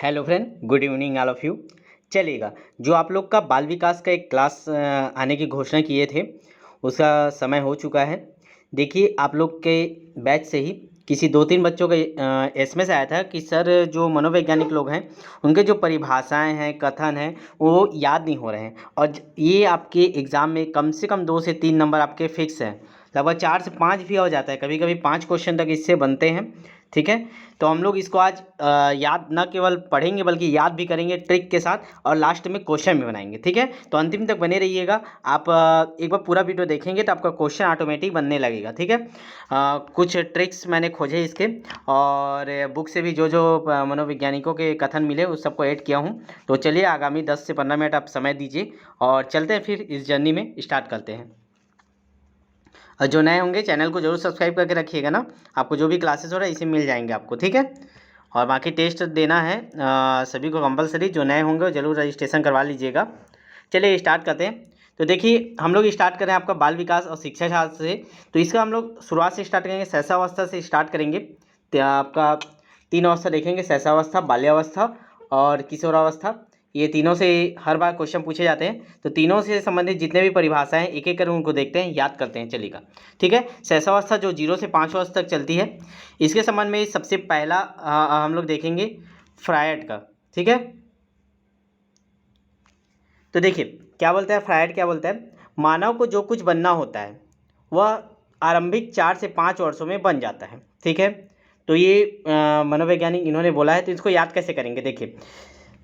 Hello friend, good evening all of you. चलिएगा, जो आप लोग का बाल विकास का एक क्लास आने की घोषणा किए थे, उसका समय हो चुका है। देखिए, आप लोग के बैच से ही किसी 2-3 बच्चों का एसएमएस आया था कि सर, जो मनोवैज्ञानिक लोग हैं उनके जो परिभाषाएं हैं, कथन हैं, वो याद नहीं हो रहे हैं। और ये आपके एग्ज़ाम में कम से कम 2 से 3 नंबर आपके फिक्स हैं। लगभग 4 से 5 भी हो जाता है, कभी कभी 5 क्वेश्चन तक इससे बनते हैं। ठीक है, तो हम लोग इसको आज याद न केवल पढ़ेंगे बल्कि याद भी करेंगे ट्रिक के साथ, और लास्ट में क्वेश्चन भी बनाएंगे। ठीक है, तो अंतिम तक बने रहिएगा। आप एक बार पूरा वीडियो देखेंगे तो आपका क्वेश्चन ऑटोमेटिक बनने लगेगा। ठीक है, कुछ ट्रिक्स मैंने खोजे इसके, और बुक से भी जो जो मनोवैज्ञानिकों के कथन मिले उस सबको ऐड किया हूँ। तो चलिए, आगामी 10 से 15 मिनट आप समय दीजिए और चलते हैं, फिर इस जर्नी में स्टार्ट करते हैं। और जो नए होंगे चैनल को जरूर सब्सक्राइब करके रखिएगा ना, आपको जो भी क्लासेस हो रहा है इसे मिल जाएंगे आपको। ठीक है, और बाकी टेस्ट देना है सभी को कंपलसरी। जो नए होंगे वो जरूर रजिस्ट्रेशन करवा लीजिएगा। चलिए स्टार्ट करते हैं। तो देखिए, हम लोग स्टार्ट करें आपका बाल विकास और शिक्षा शास्त्र से। तो इसका हम लोग शुरुआत से स्टार्ट करेंगे, शैशवावस्था से स्टार्ट करेंगे। तो आपका 3 अवस्था देखेंगे, शैशवावस्था, बाल्यावस्था और किशोरावस्था। ये तीनों से हर बार क्वेश्चन पूछे जाते हैं। तो तीनों से संबंधित जितने भी परिभाषाएं हैं एक एक कर उनको देखते हैं, याद करते हैं। चलिएगा, ठीक है। शैशवावस्था जो 0 से 5 वर्ष तक चलती है, इसके संबंध में सबसे पहला हम लोग देखेंगे फ्रायड का। ठीक है, तो देखिए क्या बोलता है फ्रायड, क्या बोलता है, मानव को जो कुछ बनना होता है वह आरंभिक 4 से 5 वर्षों में बन जाता है। ठीक है, तो ये मनोवैज्ञानिक इन्होंने बोला है। तो इसको याद कैसे करेंगे, देखिए,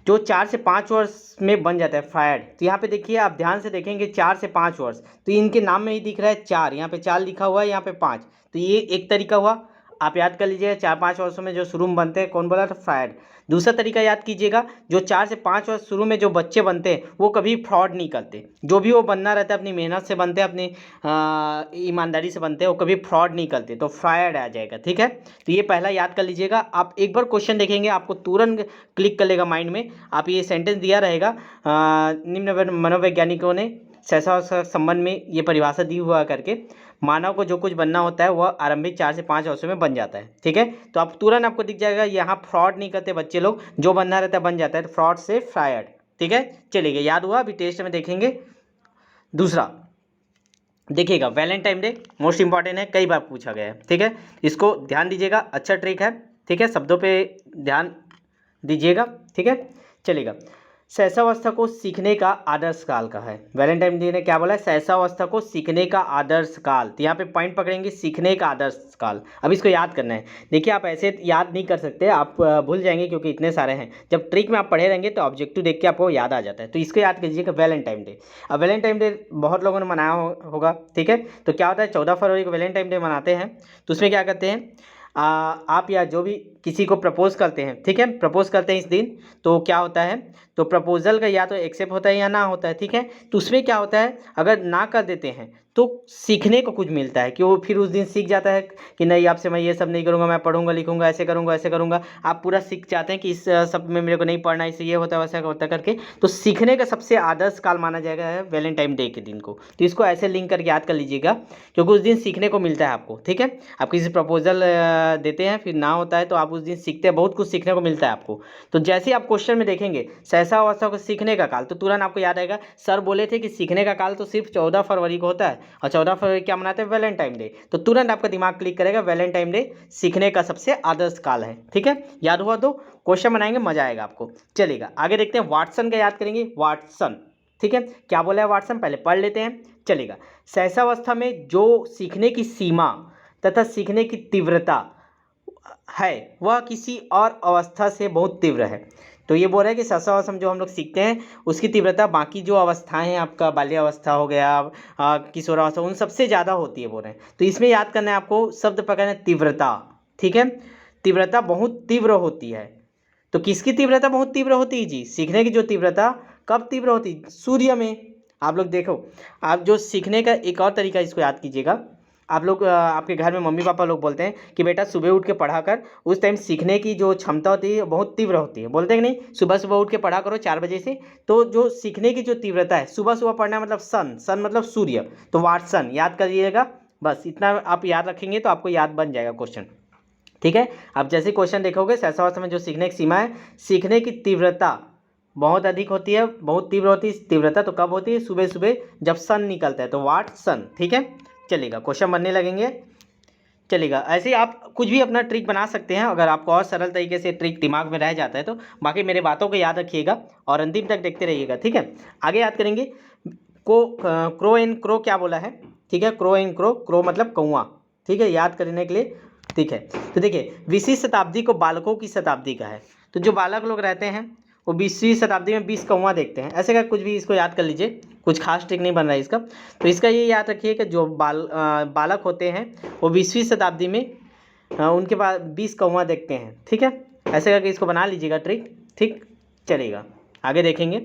जो 4 से 5 वर्ष में बन जाता है फ्रायड। तो यहाँ पे देखिए, आप ध्यान से देखेंगे 4 से 5 वर्ष, तो इनके नाम में ही दिख रहा है 4, यहाँ पे 4 लिखा हुआ है, यहाँ पे 5। तो ये एक तरीका हुआ, आप याद कर लीजिएगा। 4-5 वर्षों में जो शुरू में बनते हैं, कौन बोला था, फ्रायड। दूसरा तरीका याद कीजिएगा, जो 4 से 5 वर्ष शुरू में जो बच्चे बनते हैं वो कभी फ्रॉड नहीं करते। जो भी वो बनना रहता है अपनी मेहनत से बनते हैं, अपनी ईमानदारी से बनते हैं, वो कभी फ्रॉड नहीं करते। तो फ्रायड आ जाएगा। ठीक है, तो ये पहला याद कर लीजिएगा। आप एक बार क्वेश्चन देखेंगे आपको तुरंत क्लिक कर लेगा माइंड में। आप ये सेंटेंस दिया रहेगा, निम्न मनोवैज्ञानिकों ने शैशवावस्था संबंध में ये परिभाषा दी हुआ करके, मानव को जो कुछ बनना होता है वह आरंभिक 4 से 5 वर्षों में बन जाता है। ठीक है, तो आप तुरंत आपको दिख जाएगा, यहाँ फ्रॉड नहीं करते बच्चे लोग, जो बनना रहता है बन जाता है। फ्रॉड से फ्रायड। ठीक है, चलिए, याद हुआ। अभी टेस्ट में देखेंगे। दूसरा देखिएगा, वैलेंटाइन डे मोस्ट इंपॉर्टेंट है, कई बार पूछा गया है। ठीक है, इसको ध्यान दीजिएगा, अच्छा ट्रिक है। ठीक है, शब्दों पे ध्यान दीजिएगा। ठीक है, चलिएगा। शैशवावस्था को सीखने का आदर्श काल कहा है। वैलेंटाइन डे ने क्या बोला है, शैशवावस्था को सीखने का आदर्श काल। तो यहाँ पे पॉइंट पकड़ेंगे, सीखने का आदर्श काल। अब इसको याद करना है। देखिए, आप ऐसे याद नहीं कर सकते, आप भूल जाएंगे क्योंकि इतने सारे हैं। जब ट्रिक में आप पढ़े रहेंगे तो ऑब्जेक्टिव देख के आपको याद आ जाता है। तो इसको याद कीजिएगा, वैलेंटाइन डे। अब वैलेंटाइन डे बहुत लोगों ने मनाया होगा। ठीक है, तो क्या होता है, 14 फरवरी को वैलेंटाइन डे मनाते हैं। तो उसमें क्या करते हैं, आप या जो भी किसी को प्रपोज करते हैं, ठीक है, प्रपोज करते हैं इस दिन, तो क्या होता है, तो प्रपोजल का या तो एक्सेप्ट होता है या ना होता है। ठीक है, तो उसमें क्या होता है, अगर ना कर देते हैं तो सीखने को कुछ मिलता है, कि वो फिर उस दिन सीख जाता है कि नहीं, आपसे मैं ये सब नहीं करूँगा, मैं पढ़ूंगा लिखूंगा, ऐसे करूँगा ऐसे करूँगा। आप पूरा सीख जाते हैं कि इस सब में मेरे को नहीं पढ़ना, इससे ये होता है वैसा होता करके। तो सीखने का सबसे आदर्श काल माना जाएगा है वैलेंटाइन डे के दिन को। तो इसको ऐसे लिंक करके याद कर लीजिएगा, क्योंकि उस दिन सीखने को मिलता है आपको। ठीक है, आप किसी प्रपोजल देते हैं, फिर ना होता है, तो आप उस दिन सीखते हैं, बहुत कुछ सीखने को मिलता है आपको। तो जैसे ही आप क्वेश्चन में देखेंगे शैशवावस्था को सीखने का काल, तो तुरंत आपको याद आएगा, सर बोले थे कि सीखने का काल तो सिर्फ 14 फरवरी को होता है, और 14 फरवरी क्या मनाते हैं, वैलेंटाइन डे। तो तुरंत आपका दिमाग क्लिक करेगा, वैलेंटाइन डे सीखने का सबसे आदर्श काल है। ठीक है, याद हुआ तो क्वेश्चन बनाएंगे, मजा आएगा आपको। चलेगा, आगे देखते हैं। वाटसन का याद करेंगे, वाटसन। ठीक है, क्या बोला है वाटसन, पहले पढ़ लेते हैं। चलेगा, शैशवावस्था में जो सीखने की सीमा तथा सीखने की तीव्रता है वह किसी और अवस्था से बहुत तीव्र है। तो ये बोल रहा है कि शैशवावस्था में जो हम लोग सीखते हैं उसकी तीव्रता बाकी जो अवस्थाएं हैं, आपका बाल्यावस्था हो गया, किशोरावस्था, उन सबसे ज़्यादा होती है, बोल रहे हैं। तो इसमें याद करना है आपको, शब्द पकड़ना है, तीव्रता। ठीक है, तीव्रता बहुत तीव्र होती है। तो किसकी तीव्रता बहुत तीव्र होती है जी, सीखने की जो तीव्रता कब तीव्र होती है, सूर्य में। आप लोग देखो, आप जो सीखने का एक और तरीका, इसको याद कीजिएगा। आप लोग आपके घर में मम्मी पापा लोग बोलते हैं कि बेटा सुबह उठ के पढ़ा कर, उस टाइम सीखने की जो क्षमता होती है बहुत तीव्र होती है, बोलते हैं कि नहीं, सुबह सुबह उठ के पढ़ा करो 4 बजे से। तो जो सीखने की जो तीव्रता है, सुबह सुबह पढ़ना मतलब सन, सन मतलब सूर्य, तो वाटसन याद करिएगा। बस इतना आप याद रखेंगे तो आपको याद बन जाएगा क्वेश्चन। ठीक है। अब जैसे क्वेश्चन देखोगे सहसावस्था में जो सीखने की सीमा है, सीखने की तीव्रता बहुत अधिक होती है, बहुत तीव्र होती है तीव्रता। तो कब होती है? सुबह सुबह जब सन निकलता है, तो वाट सन। ठीक है, चलेगा, क्वेश्चन बनने लगेंगे, चलेगा। ऐसे ही आप कुछ भी अपना ट्रिक बना सकते हैं अगर आपको और सरल तरीके से ट्रिक दिमाग में रह जाता है तो। बाकी मेरे बातों को याद रखिएगा और अंतिम तक देखते रहिएगा। ठीक है, आगे याद करेंगे। क्रो एंड क्रो क्या बोला है? ठीक है, क्रो एंड क्रो, क्रो मतलब कौआ। ठीक है, याद करने के लिए। ठीक है, तो देखिए 20वीं शताब्दी को बालकों की शताब्दी का है। तो जो बालक लोग रहते हैं वो 20वीं शताब्दी में 20 कौआ देखते हैं, ऐसे का कुछ भी इसको याद कर लीजिए, कुछ खास ट्रिक नहीं बन रहा है इसका। तो इसका ये याद रखिए कि जो बालक होते हैं वो 20वीं शताब्दी में उनके पास 20 कौआ देखते हैं। ठीक है, ऐसे करके इसको बना लीजिएगा ट्रिक। ठीक, चलेगा, आगे देखेंगे।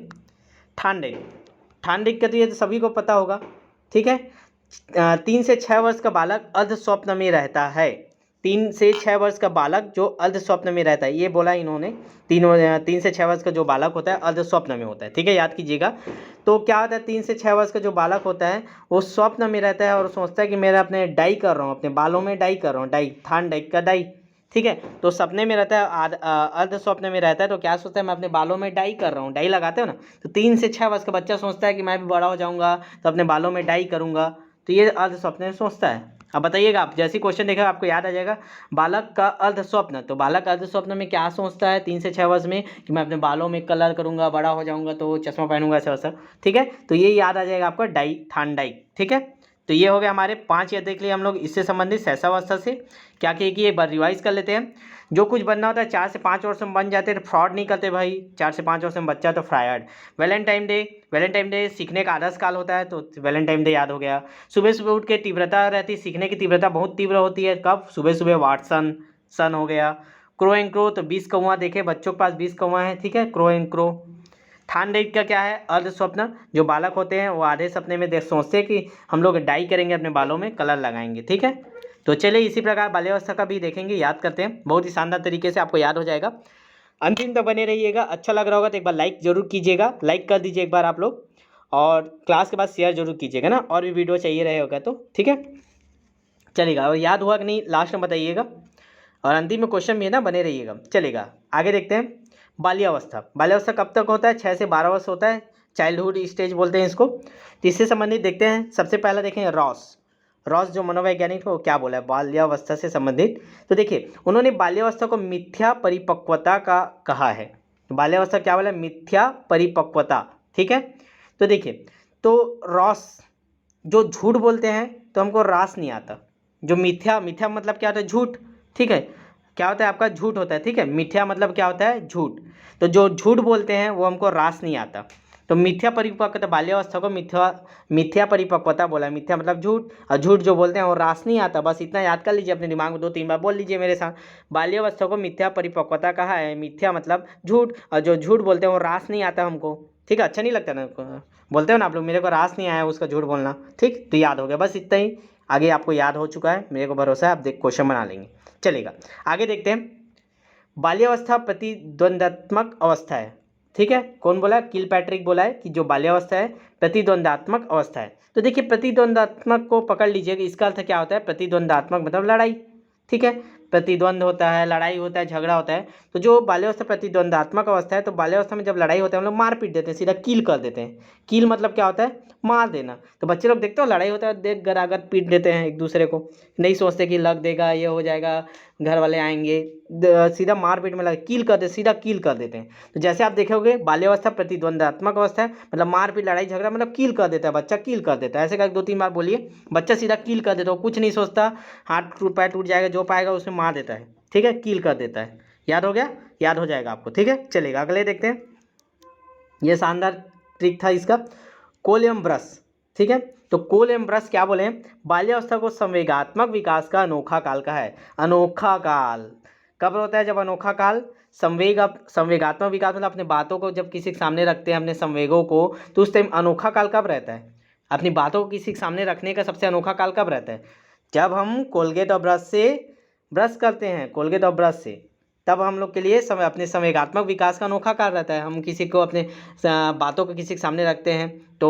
ठांडिक, ठांडिक का तो ये तो सभी को पता होगा। ठीक है, 3 से 6 वर्ष का बालक अर्ध स्वप्न में रहता है। 3 से 6 वर्ष का बालक जो अर्ध स्वप्न में रहता है, ये बोला इन्होंने। 3 से 6 वर्ष का जो बालक होता है अर्ध स्वप्न में होता है। ठीक है, याद कीजिएगा। तो क्या होता है, 3 से 6 वर्ष का जो बालक होता है वो स्वप्न में रहता है और सोचता है कि मैं अपने डाई कर रहा हूँ, अपने बालों में डाई कर रहा हूँ, डाई, थान डाई का डाई। ठीक है, तो सपने में रहता है, अर्ध स्वप्न में रहता है, तो क्या सोचता है, मैं अपने बालों में डाई कर रहा हूँ, डाई लगाते हो ना। तो 3 से 6 वर्ष का बच्चा सोचता है कि मैं भी बड़ा हो जाऊंगा तो अपने बालों में डाई करूंगा। तो ये अर्ध स्वप्न में सोचता है। अब बताइएगा, आप जैसे क्वेश्चन देखेगा आपको याद आ जाएगा। बालक का अर्ध स्वप्न, तो बालक अर्ध स्वप्न में क्या सोचता है 3 से 6 वर्ष में, कि मैं अपने बालों में कलर करूंगा, बड़ा हो जाऊंगा तो चश्मा पहनूंगा, ऐसा वैसा। ठीक है, तो ये याद आ जाएगा आपका, डाई, थान डाई। ठीक है, तो ये हो गया हमारे 5 याद देख लिए हम लोग इससे संबंधित सहसावस्था से। क्या किए कि एक बार रिवाइज कर लेते हैं। जो कुछ बनना होता है 4 से 5 वर्ष में बन जाते हैं, फ्रॉड नहीं करते भाई। 4 से 5 वर्ष में बच्चा तो Freud. Valentine day, Valentine day सीखने का आदर्श काल होता है, तो वैलेंटाइन डे याद हो गया। सुबह सुबह उठ के तीव्रता रहती है, सीखने की तीव्रता बहुत तीव्र होती है, कब? सुबह सुबह, वाटसन, सन हो गया। क्रो एंड क्रो, तो 20 कौआ देखे, बच्चों के पास 20 कौआ है। ठीक है, crow and crow. Than diet का क्या है? अर्ध स्वप्न, जो बालक होते हैं वो आधे सपने में देख सोचते हैं कि हम लोग डाई करेंगे, अपने बालों में कलर लगाएंगे। ठीक है, तो चलिए इसी प्रकार बाल्यावस्था का भी देखेंगे, याद करते हैं, बहुत ही शानदार तरीके से आपको याद हो जाएगा। अंतिम तक बने रहिएगा। अच्छा लग रहा होगा तो एक बार लाइक जरूर कीजिएगा, लाइक कर दीजिए एक बार आप लोग, और क्लास के बाद शेयर जरूर कीजिएगा ना, और भी वीडियो चाहिए रहे होगा तो। ठीक है, चलेगा। और याद हुआ कि नहीं लास्ट में बताइएगा, और अंतिम में क्वेश्चन भी है ना, बने रहिएगा। चलेगा, आगे देखते हैं। बाल्यावस्था, बाल्यावस्था कब तक होता है? 6 से 12 वर्ष होता है, चाइल्डहुड स्टेज बोलते हैं इसको। तो इससे संबंधित देखते हैं। सबसे पहला देखें रॉस, रॉस जो मनोवैज्ञानिक है वो क्या बोला है बाल्यावस्था से संबंधित। तो देखिए उन्होंने बाल्यावस्था को मिथ्या परिपक्वता का कहा है। बाल्यावस्था क्या बोला? मिथ्या परिपक्वता। ठीक है, तो देखिए, तो रॉस जो झूठ बोलते हैं तो हमको रास नहीं आता। जो मिथ्या, मिथ्या मतलब क्या होता है? झूठ। ठीक है, क्या होता है आपका? झूठ होता है। ठीक है, मिथ्या मतलब क्या होता है? झूठ। तो जो झूठ बोलते हैं वो हमको रास नहीं आता। तो मिथ्या परिपक्वता, बाल्यावस्था को मिथ्या परिपक्वता बोला। मिथ्या मतलब झूठ, और झूठ जो बोलते हैं वो रास नहीं आता। बस इतना याद कर लीजिए अपने दिमाग में, 2-3 बार बोल लीजिए मेरे साथ। बाल्यावस्था को मिथ्या परिपक्वता कहा है। मिथ्या मतलब झूठ, और जो झूठ बोलते हैं वो रास नहीं आता हमको। ठीक है, अच्छा नहीं लगता ना, बोलते हो ना आप लोग, मेरे को रास नहीं आया उसका झूठ बोलना। ठीक, तो याद हो गया, बस इतना ही। आगे आपको याद हो चुका है, मेरे को भरोसा है, आप देख क्वेश्चन बना लेंगे। चलेगा, आगे देखते हैं। बाल्यावस्था प्रतिद्वंदात्मक अवस्था है। ठीक है, कौन बोला? किलपैट्रिक बोला है कि जो बाल्यावस्था है प्रतिद्वंदात्मक अवस्था है। तो देखिए प्रतिद्वंदात्मक को पकड़ लीजिए कि इसका अर्थ क्या होता है? प्रतिद्वंदात्मक मतलब लड़ाई। ठीक है, प्रतिद्वंद होता है, लड़ाई होता है, झगड़ा होता है। तो जो बाल्यावस्था प्रतिद्वंदात्मक अवस्था है, तो बाल्यावस्था में जब लड़ाई होता है हम लोग मार पीट देते हैं, सीधा कील कर देते हैं। कील मतलब क्या होता है? मार देना। तो बच्चे लोग देखते हो लड़ाई होता है, देख गरागर पीट देते हैं एक दूसरे को, नहीं सोचते कि लग देगा, ये हो जाएगा, घर वाले आएंगे, सीधा मारपीट में लगे, कील कर देते, सीधा कील कर देते हैं। तो जैसे आप देखोगे बाल्यावस्था प्रतिद्वंदात्मक अवस्था है, मतलब मारपीट, लड़ाई झगड़ा, मतलब कील कर देता है, बच्चा कील कर देता है। ऐसे करके 2-3 बार बोलिए, बच्चा सीधा कील कर देता है, कुछ नहीं सोचता, हाथ पैर टूट जाएगा, जो पाएगा उसमें मार देता है। ठीक है, कील कर देता है। याद हो गया? याद हो जाएगा आपको। ठीक है, चलेगा, अगले देखते हैं। ये शानदार ट्रिक था इसका, कोल एवं ब्रश। ठीक है, तो कोल एवं ब्रश क्या बोले? बाल्यावस्था को संवेगात्मक विकास का अनोखा काल कहा है। अनोखा काल कब होता है? जब अनोखा काल संवेगात्मक विकास मतलब अपने बातों को जब किसी के सामने रखते हैं, अपने संवेगों को, तो उस टाइम अनोखा काल कब रहता है? अपनी बातों को किसी के सामने रखने का सबसे अनोखा काल कब रहता है? जब हम कोलगेट और ब्रश से ब्रश करते हैं, कोलगेट और ब्रश से, तब हम लोग के लिए अपने संवेगात्मक विकास का अनोखा काल रहता है। हम किसी को अपने बातों को किसी के सामने रखते हैं तो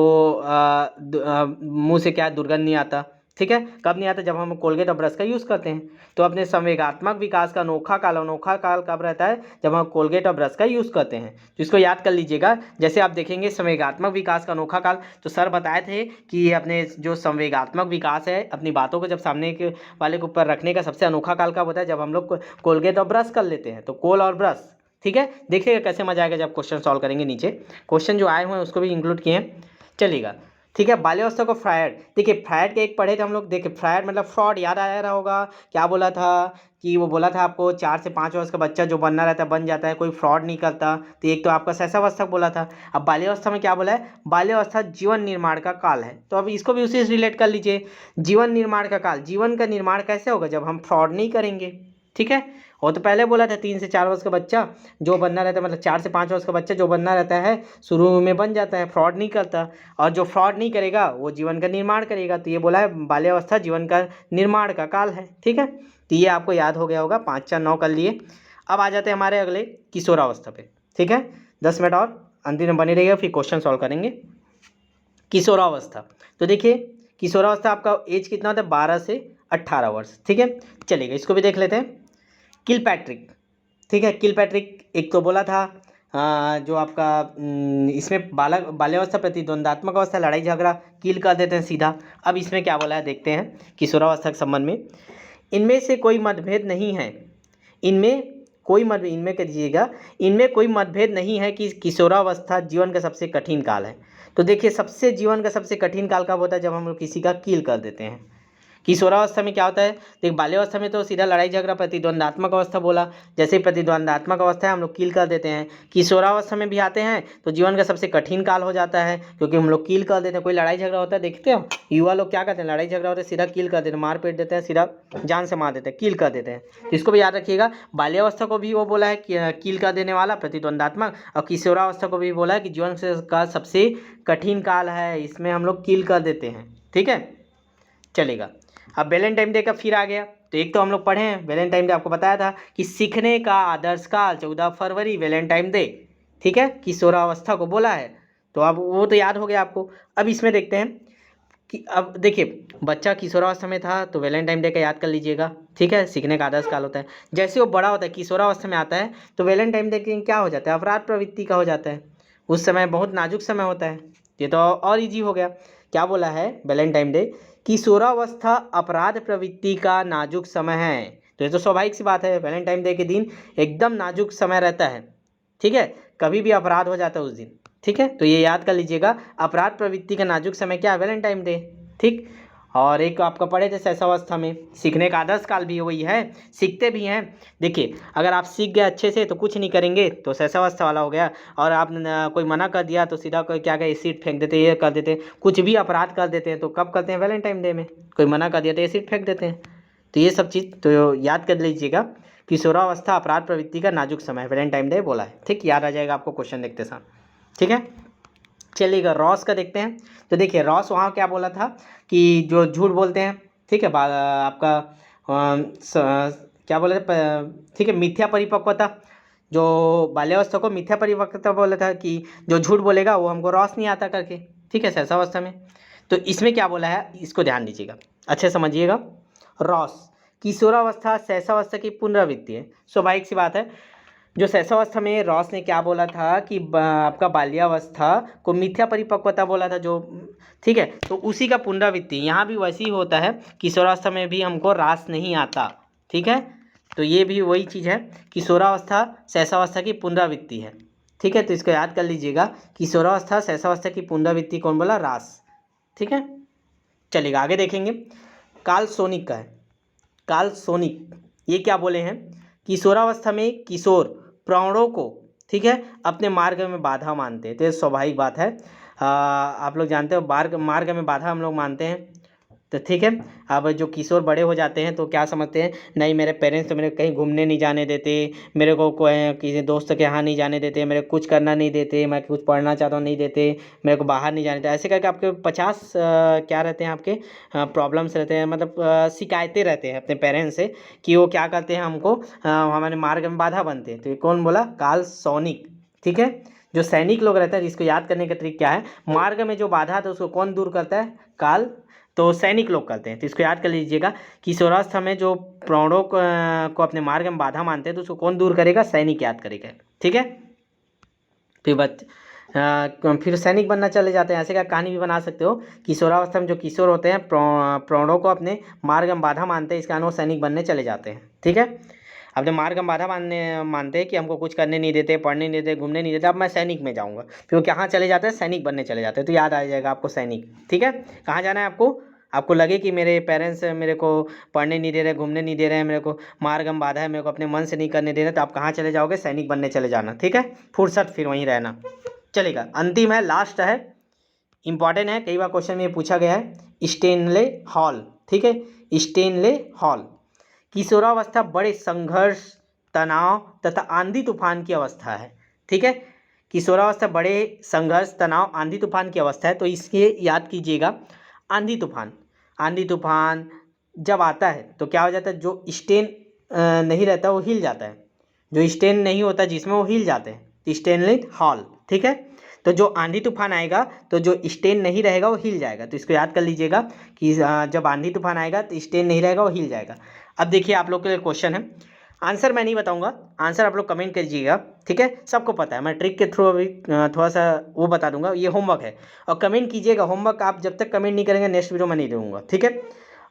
मुंह से क्या दुर्गंध नहीं आता। ठीक है। कब नहीं आता? जब हम कोलगेट और ब्रश का यूज़ करते हैं। तो अपने संवेगात्मक विकास का अनोखा काल कब रहता है? जब हम कोलगेट और ब्रश का यूज़ करते हैं। तो इसको याद कर लीजिएगा। जैसे आप देखेंगे संवेगात्मक विकास का अनोखा काल, तो सर बताए थे कि अपने जो संवेगात्मक विकास है, अपनी बातों को जब सामने के वाले के ऊपर रखने का सबसे अनोखा काल कब होता है? जब हम लोग कोलगेट और ब्रश कर लेते हैं। तो कोल और ब्रश, ठीक है। देखिएगा कैसे मजा आएगा जब क्वेश्चन सॉल्व करेंगे। नीचे क्वेश्चन जो आए हुए हैं उसको भी इंक्लूड किए हैं, चलेगा, ठीक है। बाल्यावस्था को फ्रायड, देखिए फ्रायड के एक पढ़े थे हम लोग। देखिए फ्रायड मतलब फ्रॉड, याद आया रहा होगा। क्या बोला था कि वो बोला था आपको 4 से 5 वर्ष का बच्चा जो बनना रहता है बन जाता है, कोई फ्रॉड नहीं करता। तो एक तो आपका शैशवावस्था बोला था। अब बाल्यावस्था में क्या बोला है? बाल्यावस्था जीवन निर्माण का काल है। तो अब इसको भी उसी से रिलेट कर लीजिए। जीवन निर्माण का काल, जीवन का निर्माण कैसे होगा? जब हम फ्रॉड नहीं करेंगे, ठीक है। और तो पहले बोला था 3 से 4 वर्ष का बच्चा जो बनना रहता है, मतलब 4 से 5 वर्ष का बच्चा जो बनना रहता है शुरू में बन जाता है, फ्रॉड नहीं करता। और जो फ्रॉड नहीं करेगा वो जीवन का निर्माण करेगा। तो ये बोला है बाल्यावस्था जीवन का निर्माण का काल है, ठीक है। तो ये आपको याद हो गया होगा, 5 4 9 कर लिए। अब आ जाते हैं हमारे अगले किशोरावस्था पे, ठीक है। 10 मिनट और अंतिम में बने रहिएगा, फिर क्वेश्चन सॉल्व करेंगे। किशोरावस्था, तो देखिए किशोरावस्था आपका एज कितना होता है? 12 से 18 वर्ष, ठीक है। चलिएगा इसको भी देख लेते हैं। किलपैट्रिक, ठीक है। किलपैट्रिक एक तो बोला था जो आपका इसमें बाल्यावस्था प्रतिद्वंदात्मक अवस्था, लड़ाई झगड़ा, किल कर देते हैं सीधा। अब इसमें क्या बोला है देखते हैं किशोरावस्था के संबंध में। इनमें से कोई मतभेद नहीं है, इनमें कह दीजिएगा, इनमें कोई मतभेद नहीं है कि किशोरावस्था जीवन का सबसे कठिन काल है। तो देखिए जीवन का सबसे कठिन काल कब होता है? जब हम लोग किसी का किल कर देते हैं। किशोरावस्था में क्या होता है? देख बाल्यावस्था में तो सीधा लड़ाई झगड़ा प्रतिद्वंदात्मक अवस्था बोला, जैसे ही प्रतिद्वंदात्मक अवस्था है हम लोग किल कर देते हैं। किशोरावस्था में भी आते हैं तो जीवन का सबसे कठिन काल हो जाता है, क्योंकि हम लोग किल कर देते हैं। कोई लड़ाई झगड़ा होता है देखते हो, युवा लोग क्या करते हैं? लड़ाई झगड़ा होता है सीधा किल कर देते हैं, मार पीट देते हैं, सीधा जान से मार देते हैं, किल कर देते हैं। तो इसको भी याद रखिएगा। बाल्यावस्था को भी वो बोला है कि किल कर देने वाला प्रतिद्वंदात्मक, और किशोरावस्था को भी बोला है कि जीवन का सबसे कठिन काल है, इसमें हम लोग किल कर देते हैं, ठीक है। चलेगा। अब वैलेंटाइन डे का फिर आ गया। तो एक तो हम लोग पढ़े हैं वैलेंटाइन डे, आपको बताया था कि सीखने का आदर्श काल 14 फरवरी वैलेंटाइन डे, ठीक है। किशोरावस्था को बोला है, तो अब वो तो याद हो गया आपको। अब इसमें देखते हैं कि अब देखिए बच्चा किशोरावस्था में था तो वैलेंटाइन डे का याद कर लीजिएगा, ठीक है। सीखने का आदर्श काल होता है। जैसे वो बड़ा होता है किशोरावस्था में आता है तो वैलेंटाइन डे क्या हो जाता है? अपराध प्रवृत्ति का हो जाता है। उस समय बहुत नाजुक समय होता है। ये तो और ईजी हो गया। क्या बोला है वैलेंटाइन डे? किशोरावस्था अपराध प्रवृत्ति का नाजुक समय है। तो ये तो स्वाभाविक सी बात है, वैलेंटाइन डे के दिन एकदम नाजुक समय रहता है, ठीक है। कभी भी अपराध हो जाता है उस दिन, ठीक है। तो ये याद कर लीजिएगा, अपराध प्रवृत्ति का नाजुक समय क्या है? वैलेंटाइन डे, ठीक। और एक आपका पढ़े थे शैशवावस्था में, सीखने का आदर्श काल भी वही है, सीखते भी हैं। देखिए अगर आप सीख गए अच्छे से तो कुछ नहीं करेंगे तो शैशवावस्था वाला हो गया, और आप कोई मना कर दिया तो सीधा कोई क्या एसिड फेंक देते, ये कर देते, कुछ भी अपराध कर देते हैं तो कब करते हैं? वैलेंटाइन डे में। कोई मना कर दिया तो एसिड फेंक देते हैं। तो ये सब चीज़ तो याद कर लीजिएगा। किशोरावस्था अपराध प्रवृत्ति का नाजुक समय वैलेंटाइन डे बोला है, ठीक। याद आ जाएगा आपको क्वेश्चन देखते साथ, ठीक है। चलिएगा रॉस का देखते हैं। तो देखिए रॉस वहाँ क्या बोला था कि जो झूठ बोलते हैं, ठीक है, आपका क्या बोले थे, ठीक है, मिथ्या परिपक्वता, जो बाल्यावस्था को मिथ्या परिपक्वता बोला था कि जो झूठ बोलेगा वो हमको रॉस नहीं आता करके, ठीक है, शैशवावस्था में। तो इसमें क्या बोला है इसको ध्यान दीजिएगा, अच्छे समझिएगा। रॉस किशोरावस्था शैशवावस्था की पुनरावृत्ति है, स्वाभाविक सी बात है। जो शैशवावस्था में रॉस ने क्या बोला था कि आपका बाल्यावस्था को मिथ्या परिपक्वता बोला था, जो ठीक है, तो उसी का पुनरावृत्ति यहाँ भी वैसे ही होता है। किशोरावस्था में भी हमको रास नहीं आता, ठीक है। तो ये भी वही चीज़ है, किशोरावस्था शैशवावस्था की पुनरावृत्ति है, ठीक है। तो इसको याद कर लीजिएगा, किशोरावस्था शैशवावस्था की पुनरावृत्ति कौन बोला? रास, ठीक है। चलिएगा आगे देखेंगे। कार्ल सोनिक का है, कार्ल सोनिक ये क्या बोले हैं? किशोरावस्था में किशोर प्राणों को, ठीक है, अपने मार्ग में बाधा मानते हैं। तो ये स्वाभाविक बात है, आप लोग जानते हो मार्ग में बाधा हम लोग मानते हैं, तो ठीक है। अब जो किशोर बड़े हो जाते हैं तो क्या समझते हैं? नहीं मेरे पेरेंट्स तो मेरे कहीं घूमने नहीं जाने देते, मेरे को कोई किसी दोस्त के यहाँ नहीं जाने देते, मेरे कुछ करना नहीं देते, मैं कुछ पढ़ना चाहता हूँ नहीं देते, मेरे को बाहर नहीं जाने देते, ऐसे करके आपके 50 क्या रहते हैं आपके प्रॉब्लम्स रहते हैं, मतलब शिकायतें रहते हैं अपने पेरेंट्स से कि वो क्या करते हैं हमको हमारे मार्ग में बाधा बनते हैं। तो ये कौन बोला? कार्ल सोनिक, ठीक है। जो सैनिक लोग रहते हैं, इसको याद करने का ट्रिक क्या है, मार्ग में जो बाधा था उसको कौन दूर करता है, काल, तो सैनिक लोग करते हैं। तो इसको याद कर लीजिएगा कि किशोरावस्था में जो प्रौढ़ों को अपने मार्ग में बाधा मानते हैं तो उसको कौन दूर करेगा, सैनिक याद करेगा। ठीक है, फिर सैनिक बनना चले जाते हैं। ऐसे का कहानी भी बना सकते हो, किशोरावस्था में जो किशोर होते हैं प्रौढ़ों को अपने मार्ग में बाधा मानते हैं, इसके कारण वो सैनिक बनने चले जाते हैं। ठीक है, अपने मार्ग में बाधा मानते हैं कि हमको कुछ करने नहीं देते, पढ़ने नहीं देते, घूमने नहीं देते, अब मैं सैनिक में जाऊँगा, फिर वो कहाँ चले जाते हैं, सैनिक बनने चले जाते हैं। तो याद आ जाएगा आपको सैनिक। ठीक है, कहाँ जाना है आपको लगे कि मेरे पेरेंट्स मेरे को पढ़ने नहीं दे रहे, घूमने नहीं दे रहे हैं, मेरे को मार्ग में बाधा है, मेरे को अपने मन से नहीं करने दे रहे, तो आप कहाँ चले जाओगे, सैनिक बनने चले जाना। ठीक है, फुर्सत फिर वहीं रहना। चलेगा, अंतिम है, लास्ट है, इंपॉर्टेंट है, कई बार क्वेश्चन में पूछा गया है, स्टेनले हॉल। ठीक है, स्टेनले हॉल, किशोरावस्था बड़े संघर्ष, तनाव तथा आंधी तूफान की अवस्था है। ठीक है, किशोरावस्था बड़े संघर्ष, तनाव, आंधी तूफान की अवस्था है। तो इसके याद कीजिएगा, आंधी तूफान जब आता है तो क्या हो जाता है, जो स्टेन नहीं रहता वो हिल जाता है, जो स्टेन नहीं होता जिसमें वो हिल जाते हैं, स्टेनले हॉल। ठीक है, तो जो आंधी तूफान आएगा तो जो स्टेन नहीं रहेगा वो हिल जाएगा। तो इसको याद कर लीजिएगा कि जब आंधी तूफान आएगा तो स्टेन नहीं रहेगा वो हिल जाएगा। अब देखिए आप लोग के लिए क्वेश्चन है, आंसर मैं नहीं बताऊंगा, आंसर आप लोग कमेंट कीजिएगा। ठीक है, सबको पता है, मैं ट्रिक के थ्रू अभी थोड़ा सा वो बता दूंगा, ये होमवर्क है और कमेंट कीजिएगा। होमवर्क आप जब तक कमेंट नहीं करेंगे नेक्स्ट वीडियो में नहीं दूंगा। ठीक है,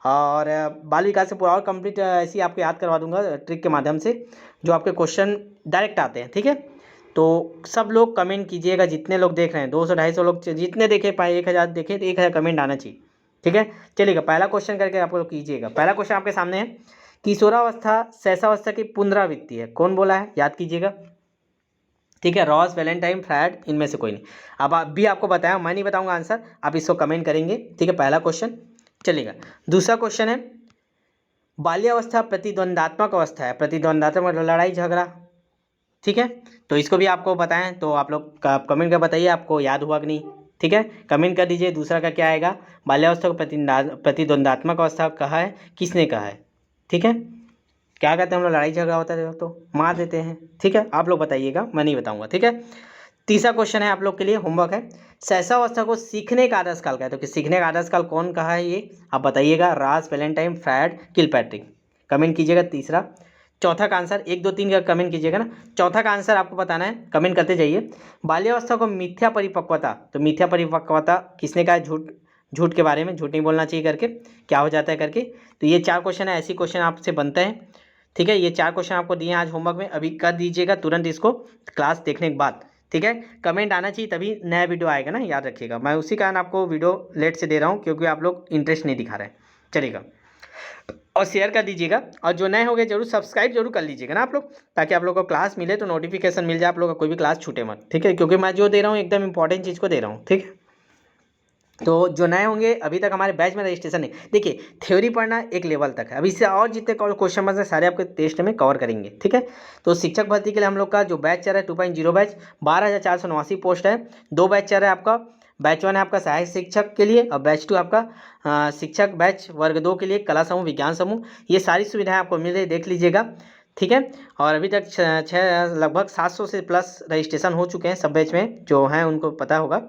और बाल विकास से पूरा और कंप्लीट ऐसे ही आपको याद करवा दूंगा ट्रिक के माध्यम से, जो आपके क्वेश्चन डायरेक्ट आते हैं। ठीक है, तो सब लोग कमेंट कीजिएगा, जितने लोग देख रहे हैं 200-250 लोग जितने देखे पाए, 1000 देखे तो 1000 कमेंट आना चाहिए। ठीक है, चलिएगा, पहला क्वेश्चन करके आप लोग कीजिएगा। पहला क्वेश्चन आपके सामने है, किशोरावस्था शैशवावस्था की पुनरावृत्ति है, कौन बोला है, याद कीजिएगा। ठीक है, रॉस, वैलेंटाइन, फ्रायड, इनमें से कोई नहीं। अब भी आपको बताया, मैं नहीं बताऊंगा आंसर, आप इसको कमेंट करेंगे। ठीक है, पहला क्वेश्चन। चलेगा, दूसरा क्वेश्चन है, बाल्यावस्था प्रतिद्वंदात्मक अवस्था है, प्रतिद्वंदात्मक मतलब लड़ाई झगड़ा। ठीक है, तो इसको भी आपको बताएं, तो आप लोग कमेंट कर बताइए आपको याद हुआ कि नहीं। ठीक है, कमेंट कर दीजिए। दूसरा का क्या आएगा, बाल्यावस्था को प्रतिद्वंदात्मक अवस्था कहा है, किसने कहा है। ठीक है, क्या कहते हैं हम लोग, लड़ाई झगड़ा होता है तो मार देते हैं। ठीक है, आप लोग बताइएगा, मैं नहीं बताऊंगा। ठीक है, तीसरा क्वेश्चन है आप लोग के लिए, होमवर्क है, शैशवावस्था को सीखने का आदर्श काल कहते हैं, तो सीखने का आदर्श काल कौन कहा है ये आप बताइएगा, रास, वैलेंटाइन, फ्रायड, किलपैट्रिक, कमेंट कीजिएगा। तीसरा, चौथा का आंसर 1 2 3 का कमेंट कीजिएगा ना, चौथा का आंसर आपको बताना है, कमेंट करते जाइए। बाल्यावस्था को मिथ्या परिपक्वता, तो मिथ्या परिपक्वता किसने कहा, झूठ के बारे में, झूठ नहीं बोलना चाहिए करके, क्या हो जाता है करके। तो ये 4 क्वेश्चन है, ऐसे क्वेश्चन आपसे बनते हैं। ठीक है, ये 4 क्वेश्चन आपको दिए हैं आज होमवर्क में, अभी कर दीजिएगा तुरंत इसको क्लास देखने के बाद। ठीक है, कमेंट आना चाहिए तभी नया वीडियो आएगा ना, याद रखिएगा। मैं उसी कारण आपको वीडियो लेट से दे रहा हूँ क्योंकि आप लोग इंटरेस्ट नहीं दिखा रहे हैं। चलिएगा, और शेयर कर दीजिएगा, और जो नए हो गए जरूर सब्सक्राइब जरूर कर लीजिएगा ना आप लोग, ताकि आप लोग को क्लास मिले तो नोटिफिकेशन मिल जाए, आप लोग का कोई भी क्लास छूटे मत। ठीक है, क्योंकि मैं जो दे रहा हूँ एकदम इंपॉर्टेंट चीज़ को दे रहा हूँ। ठीक है, तो जो नए होंगे, अभी तक हमारे बैच में रजिस्ट्रेशन नहीं, देखिए थ्योरी पढ़ना एक लेवल तक है, अभी इससे और जितने क्वेश्चन बन सारे आपके टेस्ट में कवर करेंगे। ठीक है, तो शिक्षक भर्ती के लिए हम लोग का जो बैच चल रहा है 2.0 बैच, 12,489 पोस्ट है, 2 बैच चल रहा है आपका। बैच 1 है आपका सहायक शिक्षक के लिए, और बैच 2 आपका शिक्षक बैच वर्ग 2 के लिए, कला समूह, विज्ञान समूह, ये सारी सुविधाएं आपको मिल रही, देख लीजिएगा। ठीक है, और अभी तक लगभग 700 से प्लस रजिस्ट्रेशन हो चुके हैं सब बैच में, जो हैं उनको पता होगा।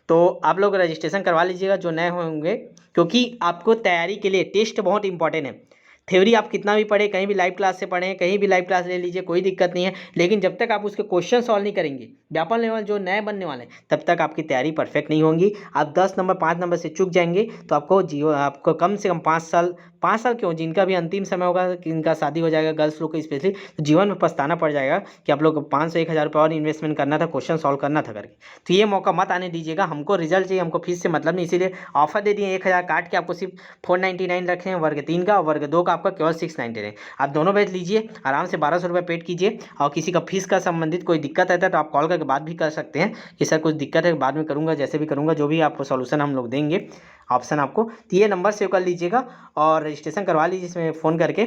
तो आप लोग रजिस्ट्रेशन करवा लीजिएगा जो नए होंगे, क्योंकि आपको तैयारी के लिए टेस्ट बहुत इंपॉर्टेंट है। थ्योरी आप कितना भी पढ़े, कहीं भी लाइव क्लास से पढ़ें, कहीं भी लाइव क्लास ले लीजिए, कोई दिक्कत नहीं है, लेकिन जब तक आप उसके क्वेश्चन सॉल्व नहीं करेंगे, व्यापक लेवल जो नए बनने वाले हैं, तब तक आपकी तैयारी परफेक्ट नहीं होगी। आप 10 नंबर 5 नंबर से चूक जाएंगे तो आपको कम से कम 5 साल क्यों, जिनका भी अंतिम समय होगा, जिनका शादी हो जाएगा, गर्ल्स लोग को स्पेशली, तो जीवन में पछताना पड़ जाएगा कि आप लोग को 500-1,000 रुपये और इन्वेस्टमेंट करना था, क्वेश्चन सॉल्व करना था करके। तो ये मौका मत आने दीजिएगा, हमको रिजल्ट चाहिए, हमको फीस से मतलब नहीं, इसीलिए ऑफर दे दिए 1,000 काट के, आपको सिर्फ 499 रखे हैं वर्ग 3 का, वर्ग 2 का आपका केवल 699। आप दोनों बैच लीजिए, आराम से 1200 रुपये पेड कीजिए, और किसी का फीस का संबंधित कोई दिक्कत आता है तो आप कॉल करके बात भी कर सकते हैं कि सर कुछ दिक्कत है, बाद में करूँगा, जैसे भी करूँगा, जो भी आपको सॉल्यूशन हम लोग देंगे ऑप्शन आपको। तो ये नंबर सेव कर लीजिएगा और रजिस्ट्रेशन करवा लीजिए इसमें फ़ोन करके,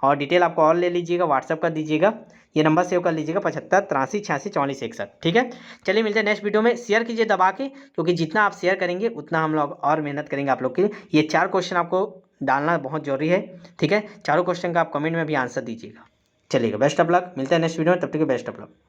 और डिटेल आपको और ले लीजिएगा, व्हाट्सअप कर दीजिएगा, ये नंबर सेव कर लीजिएगा 75 83 86 44 61। ठीक है, चलिए मिलते हैं नेक्स्ट वीडियो में, शेयर कीजिए दबा के, क्योंकि जितना आप शेयर करेंगे उतना हम लोग और मेहनत करेंगे आप लोग के लिए। ये 4 क्वेश्चन आपको डालना बहुत जरूरी है। ठीक है, चारों क्वेश्चन का आप कमेंट में भी आंसर दीजिएगा। चलिएगा, बेस्ट ऑफ लक, मिलते हैं नेक्स्ट वीडियो में, तब तक बेस्ट ऑफ लक।